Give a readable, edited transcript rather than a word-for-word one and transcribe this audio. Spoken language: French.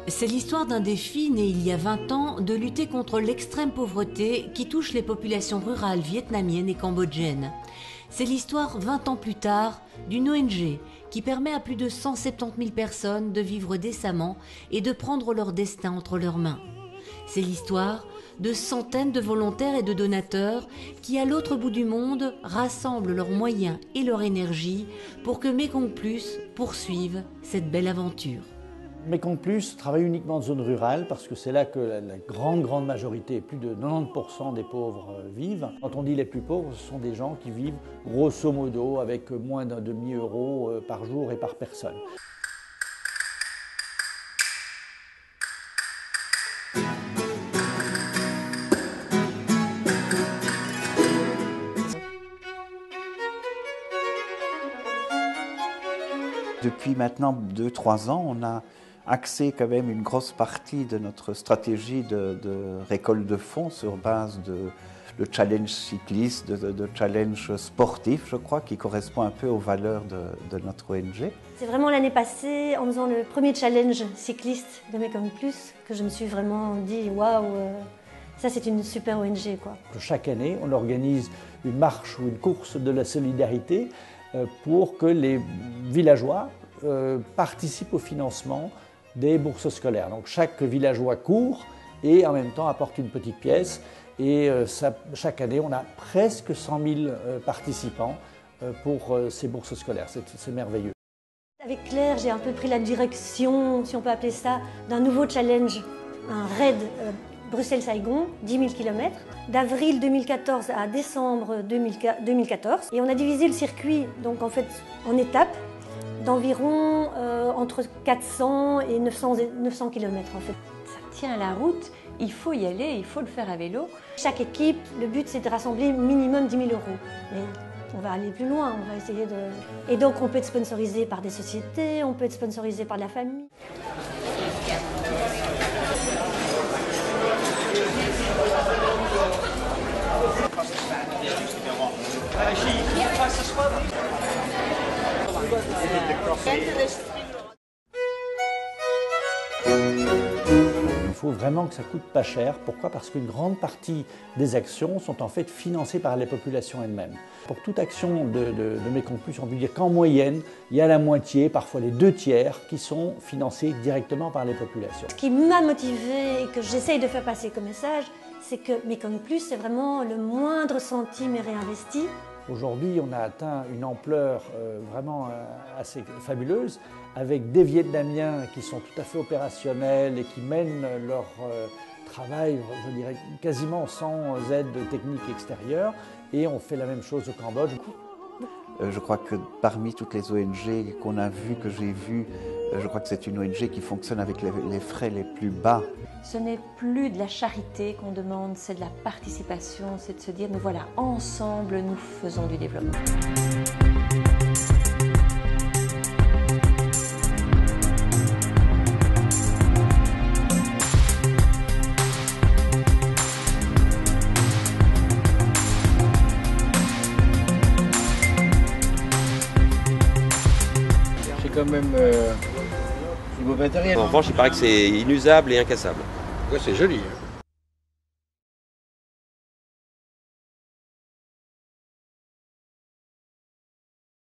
C'est l'histoire d'un défi né il y a 20 ans de lutter contre l'extrême pauvreté qui touche les populations rurales vietnamiennes et cambodgiennes. C'est l'histoire 20 ans plus tard d'une ONG qui permet à plus de 170 000 personnes de vivre décemment et de prendre leur destin entre leurs mains. C'est l'histoire de centaines de volontaires et de donateurs qui, à l'autre bout du monde, rassemblent leurs moyens et leur énergie pour que Mekong Plus poursuive cette belle aventure. Mekong Plus travaille uniquement en zone rurale parce que c'est là que la grande majorité, plus de 90% des pauvres vivent. Quand on dit les plus pauvres, ce sont des gens qui vivent grosso modo avec moins d'un demi-euro par jour et par personne. Depuis maintenant 2-3 ans, on a axé quand même une grosse partie de notre stratégie de récolte de fonds sur base de challenge cycliste, de challenge sportif, je crois, qui correspond un peu aux valeurs de notre ONG. C'est vraiment l'année passée, en faisant le premier challenge cycliste de Mekong Plus, que je me suis vraiment dit « Waouh, ça c'est une super ONG ». Chaque année, on organise une marche ou une course de la solidarité pour que les villageois participent au financement des bourses scolaires. Donc chaque villageois court et en même temps apporte une petite pièce. Et chaque année, on a presque 100 000 participants pour ces bourses scolaires. C'est merveilleux. Avec Claire, j'ai un peu pris la direction, si on peut appeler ça, d'un nouveau challenge, un raid Bruxelles-Saigon, 10 000 km, d'avril 2014 à décembre 2014. Et on a divisé le circuit donc en fait en étapes d'environ entre 400 et 900 km en fait. Ça tient la route, il faut y aller, il faut le faire à vélo. Chaque équipe, le but c'est de rassembler minimum 10 000 €. Mais on va aller plus loin, on va essayer de... Et donc on peut être sponsorisé par des sociétés, on peut être sponsorisé par de la famille. Il faut vraiment que ça coûte pas cher. Pourquoi? Parce qu'une grande partie des actions sont en fait financées par les populations elles-mêmes. Pour toute action de Mekong Plus, on peut dire qu'en moyenne, il y a la moitié, parfois les 2/3, qui sont financés directement par les populations. Ce qui m'a motivée et que j'essaye de faire passer comme message, c'est que Mekong Plus, c'est vraiment le moindre centime est réinvesti. Aujourd'hui, on a atteint une ampleur vraiment assez fabuleuse, avec des Vietnamiens qui sont tout à fait opérationnels et qui mènent leur travail, je dirais, quasiment sans aide technique extérieure. Et on fait la même chose au Cambodge. Je crois que parmi toutes les ONG qu'on a vues, que j'ai vues, je crois que c'est une ONG qui fonctionne avec les frais les plus bas. Ce n'est plus de la charité qu'on demande, c'est de la participation, c'est de se dire, nous voilà, ensemble, nous faisons du développement. C'est quand même du beau matériel. En revanche, il paraît que c'est inusable et incassable. Ouais, c'est joli.